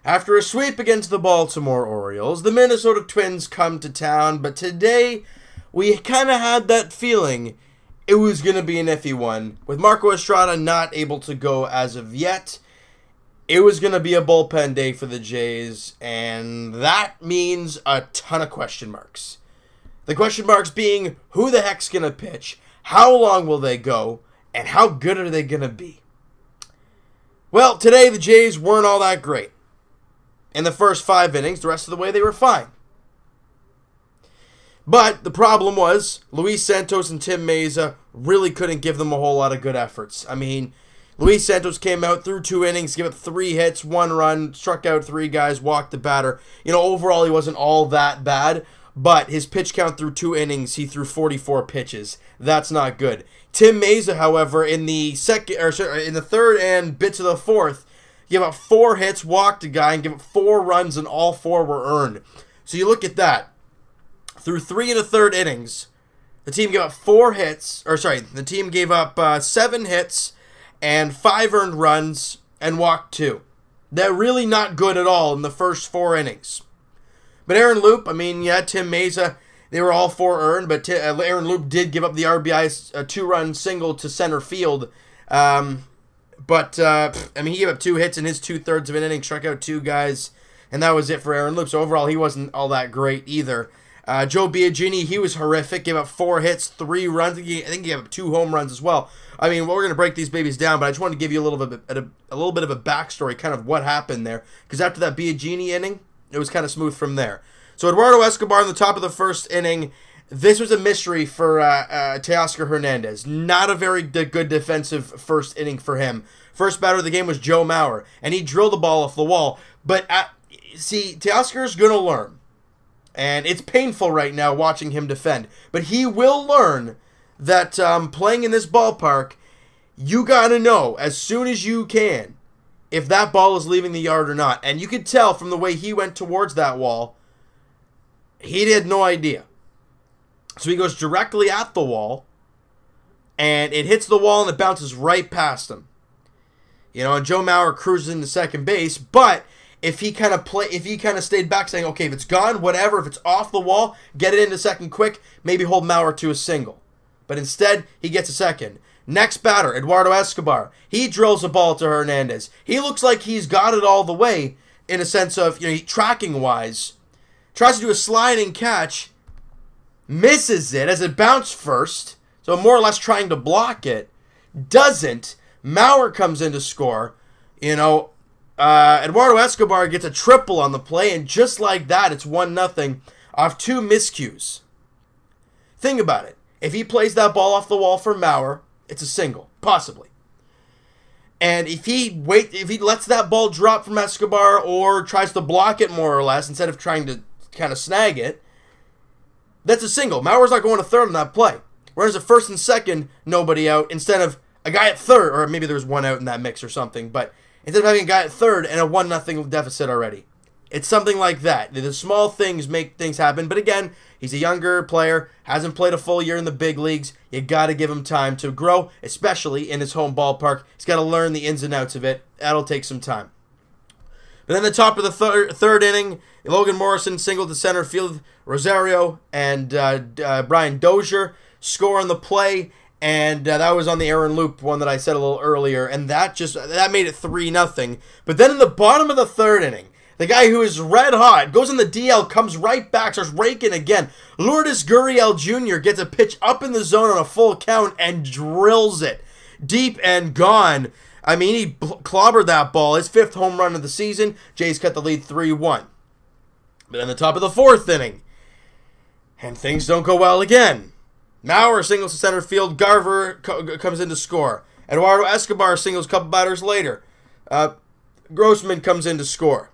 After a sweep against the Baltimore Orioles, the Minnesota Twins come to town, but today we kind of had that feeling it was going to be an iffy one. With Marco Estrada not able to go as of yet, it was going to be a bullpen day for the Jays, and that means a ton of question marks. The question marks being, who the heck's going to pitch, how long will they go, and how good are they going to be? Well, today the Jays weren't all that great. In the first 5 innings, the rest of the way they were fine. But the problem was, Luis Santos and Tim Meza really couldn't give them a whole lot of good efforts. I mean, Luis Santos came out through 2 innings, gave up 3 hits, 1 run, struck out 3 guys, walked the batter. Overall he wasn't all that bad, but his pitch count through 2 innings, he threw 44 pitches. That's not good. Tim Meza, however, in the third and bits of the fourth, gave up 4 hits, walked a guy, and gave up 4 runs, and all 4 were earned. So you look at that. Through 3 1/3 innings, the team gave up the team gave up 7 hits and 5 earned runs and walked 2. They're really not good at all in the first 4 innings. But Aaron Loup, Tim Meza, they were all 4 earned, but Aaron Loup did give up the RBI, a 2-run single to center field. He gave up 2 hits in his 2/3 of an inning, struck out 2 guys, and that was it for Aaron Loup. So overall, he wasn't all that great either. Joe Biagini, he was horrific, gave up 4 hits, 3 runs. I think he gave up 2 home runs as well. We're going to break these babies down, but I just wanted to give you a little bit of a backstory, kind of what happened there. Because after that Biagini inning, it was kind of smooth from there. So Eduardo Escobar in the top of the first inning, this was a mystery for Teoscar Hernandez. Not a very good defensive first inning for him. First batter of the game was Joe Mauer, and he drilled the ball off the wall. But Teoscar's going to learn. And it's painful right now watching him defend. But he will learn that playing in this ballpark, you got to know as soon as you can if that ball is leaving the yard or not. And you could tell from the way he went towards that wall, he had no idea. So he goes directly at the wall, and it hits the wall and it bounces right past him. And Joe Mauer cruises into second base, but if he kind of stayed back saying, okay, if it's gone, whatever, if it's off the wall, get it into second quick, maybe hold Mauer to a single. But instead, he gets a second. Next batter, Eduardo Escobar. He drills a ball to Hernandez. He looks like he's got it all the way in a sense of, tracking-wise. Tries to do a sliding catch, misses it as it bounced first, so more or less trying to block it. Doesn't. Mauer comes in to score. Eduardo Escobar gets a triple on the play, and just like that, it's 1-0 off 2 miscues. Think about it. If he plays that ball off the wall for Mauer, it's a single, possibly. And if he lets that ball drop from Escobar or tries to block it more or less instead of trying to kind of snag it, that's a single. Mauer's not going to third on that play. Whereas at first and second, nobody out, instead of a guy at third, or maybe there's 1 out in that mix or something, but instead of having a guy at third and a 1-0 deficit already. It's something like that. The small things make things happen. But again, he's a younger player, hasn't played a full year in the big leagues. You got to give him time to grow, especially in his home ballpark. He's got to learn the ins and outs of it. That'll take some time. But then the top of the third inning, Logan Morrison singled to center field. Rosario and Brian Dozier score on the play. And that was on the Aaron Loup one that I said a little earlier. And that made it 3-0. But then in the bottom of the third inning, the guy who is red hot goes in the DL, comes right back, starts raking again. Lourdes Gurriel Jr. gets a pitch up in the zone on a full count and drills it. Deep and gone. He clobbered that ball. His 5th home run of the season. Jays cut the lead 3-1. But in the top of the 4th inning, and things don't go well again. Mauer singles to center field. Garver comes in to score. Eduardo Escobar singles a couple batters later. Grossman comes in to score.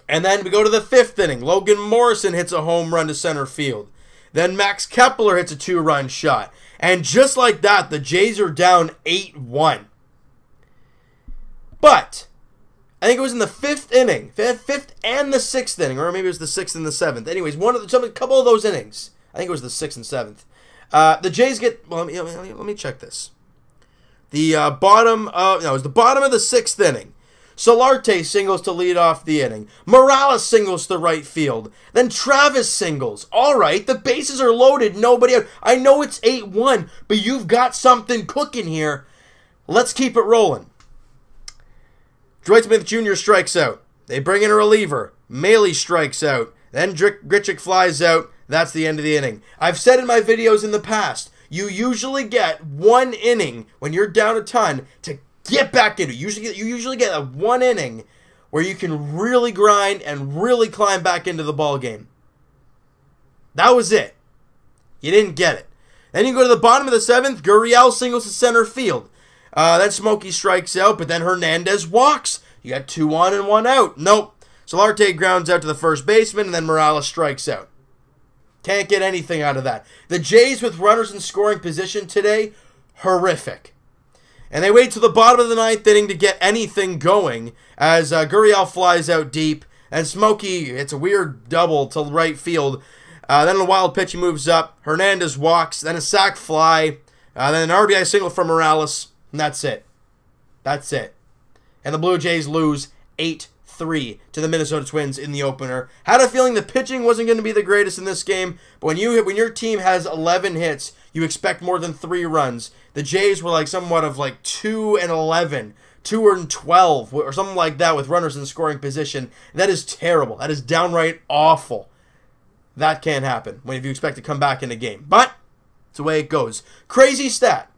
And then we go to the 5th inning. Logan Morrison hits a home run to center field. Then Max Kepler hits a 2-run shot. And just like that, the Jays are down 8-1. But I think it was in the 5th inning, 5th and the 6th inning, or maybe it was the 6th and the 7th. Anyways, a couple of those innings. I think it was the 6th and 7th. The Jays get. Well, let me check this. It was the bottom of the 6th inning. Solarte singles to lead off the inning. Morales singles to right field. Then Travis singles. All right, the bases are loaded. Nobody out. I know it's 8-1, but you've got something cooking here. Let's keep it rolling. Dwight Smith Jr. strikes out. They bring in a reliever. Maley strikes out. Then Grichuk flies out. That's the end of the inning. I've said in my videos in the past, you usually get one inning when you're down a ton to get back into it. You usually get a one inning where you can really grind and really climb back into the ball game. That was it. You didn't get it. Then you go to the bottom of the 7th. Gurriel singles to center field. Then Smokey strikes out, but then Hernandez walks. You got 2 on and 1 out. Nope. Solarte grounds out to the first baseman, and then Morales strikes out. Can't get anything out of that. The Jays with runners in scoring position today, horrific. And they wait till the bottom of the 9th inning to get anything going as Gurriel flies out deep, and Smokey, it's a weird double to right field. Then a wild pitch, he moves up. Hernandez walks, then a sac fly, then an RBI single from Morales, and that's it. That's it. And the Blue Jays lose 8-3 to the Minnesota Twins in the opener. Had a feeling the pitching wasn't going to be the greatest in this game, but when your team has 11 hits, you expect more than 3 runs. The Jays were like somewhat of like 2-11, 2-12, or something like that with runners in scoring position. That is terrible. That is downright awful. That can't happen if you expect to come back in a game. But it's the way it goes. Crazy stat.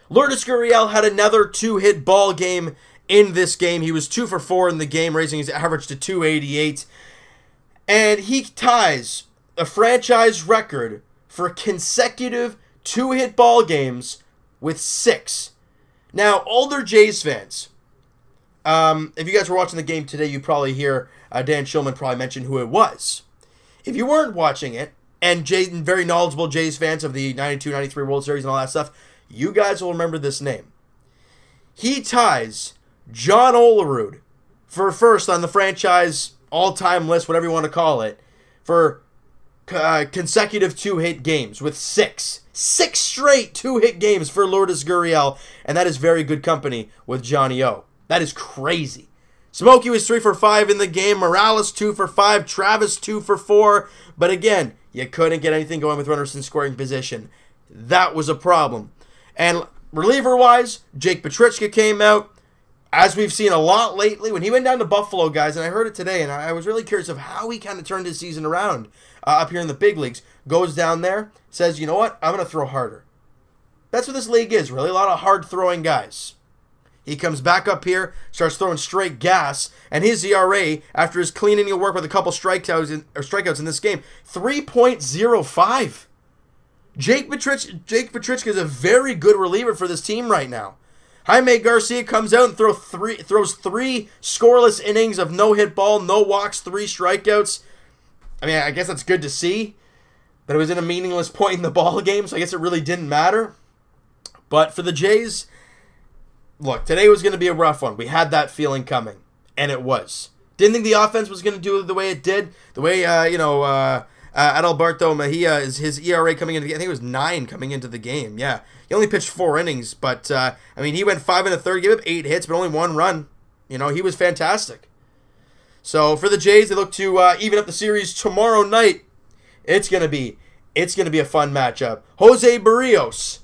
Lourdes Gurriel had another 2-hit ball game in this game. He was 2 for 4 in the game, raising his average to 288. And he ties a franchise record for consecutive 2-hit ball games with 6. Now, older Jays fans, if you guys were watching the game today, you probably hear Dan Shulman probably mention who it was. If you weren't watching it, and very knowledgeable Jays fans of the 92-93 World Series and all that stuff, you guys will remember this name. He ties John Olerud for first on the franchise all-time list, whatever you want to call it, for consecutive 2-hit games with 6. 6 straight 2-hit games for Lourdes Gurriel, and that is very good company with Johnny O. That is crazy. Smokey was 3 for 5 in the game. Morales 2 for 5. Travis 2 for 4. But again, you couldn't get anything going with runners in scoring position. That was a problem. And reliever-wise, Jake Petrichka came out. As we've seen a lot lately, when he went down to Buffalo, guys, and I heard it today, and I was really curious of how he kind of turned his season around up here in the big leagues. Goes down there, says, you know what, I'm going to throw harder. That's what this league is, really, a lot of hard-throwing guys. He comes back up here, starts throwing straight gas, and his ERA, after his clean inning of work with a couple strikeouts in this game, 3.05. Jake Petrichka is a very good reliever for this team right now. Jaime Garcia comes out and throws 3 scoreless innings of no-hit ball, no walks, 3 strikeouts. I mean, I guess that's good to see, but it was in a meaningless point in the ball game, so I guess it really didn't matter. But for the Jays, look, today was going to be a rough one. We had that feeling coming, and it was. Didn't think the offense was going to do it the way it did. The way, Adalberto Mejia, his ERA coming into the game, I think it was 9 coming into the game. Yeah, he only pitched 4 innings, but, he went 5 1/3, gave up 8 hits, but only 1 run. He was fantastic. So for the Jays, they look to even up the series tomorrow night. It's gonna be a fun matchup. Jose Barrios,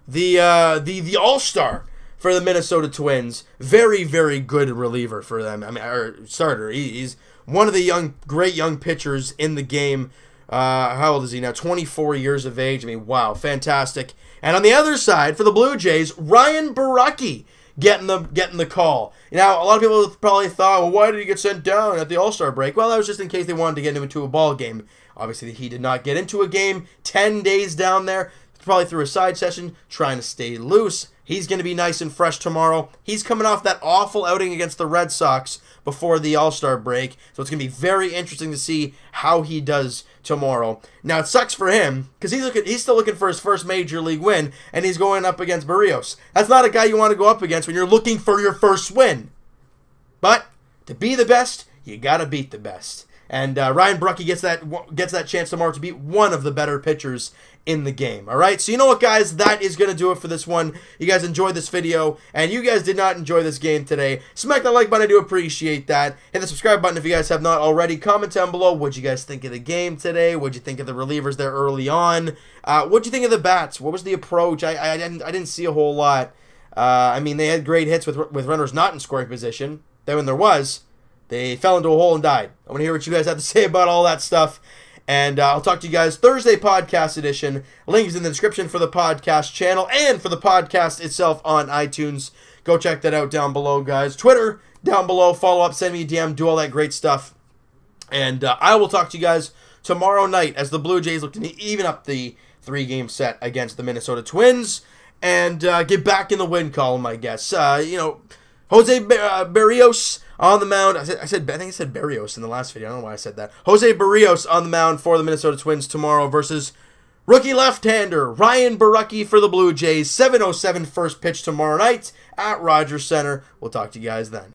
the all-star for the Minnesota Twins, very, very good reliever for them. Or starter. He's one of the great young pitchers in the game. How old is he now? 24 years of age. Wow, fantastic. And on the other side, for the Blue Jays, Ryan Borucki getting the call. Now, a lot of people probably thought, well, why did he get sent down at the All-Star break? Well, that was just in case they wanted to get him into a ball game. Obviously, he did not get into a game. 10 days down there, probably through a side session, trying to stay loose. He's going to be nice and fresh tomorrow. He's coming off that awful outing against the Red Sox before the All-Star break, so it's going to be very interesting to see how he does tomorrow. Now, it sucks for him, because he's still looking for his first Major League win, and he's going up against Barrios. That's not a guy you want to go up against when you're looking for your first win. But, to be the best, you got to beat the best. And Ryan Borucki gets that chance tomorrow to be one of the better pitchers in the game. All right, so you know what, guys? That is going to do it for this one. You guys enjoyed this video, and you guys did not enjoy this game today. Smack that like button. I do appreciate that. Hit the subscribe button if you guys have not already. Comment down below what you guys think of the game today. What you think of the relievers there early on. What you think of the bats? What was the approach? I didn't see a whole lot. I mean, they had great hits with runners not in scoring position. Then when there was, they fell into a hole and died. I want to hear what you guys have to say about all that stuff. And I'll talk to you guys Thursday podcast edition. Link is in the description for the podcast channel and for the podcast itself on iTunes. Go check that out down below, guys. Twitter down below. Follow up, send me a DM, do all that great stuff. And I will talk to you guys tomorrow night as the Blue Jays look to even up the 3-game set against the Minnesota Twins and get back in the win column, I guess. Jose Berrios on the mound. I think I said Berrios in the last video. I don't know why I said that. Jose Berrios on the mound for the Minnesota Twins tomorrow versus rookie left-hander Ryan Borucki for the Blue Jays. 7:07 first pitch tomorrow night at Rogers Center. We'll talk to you guys then.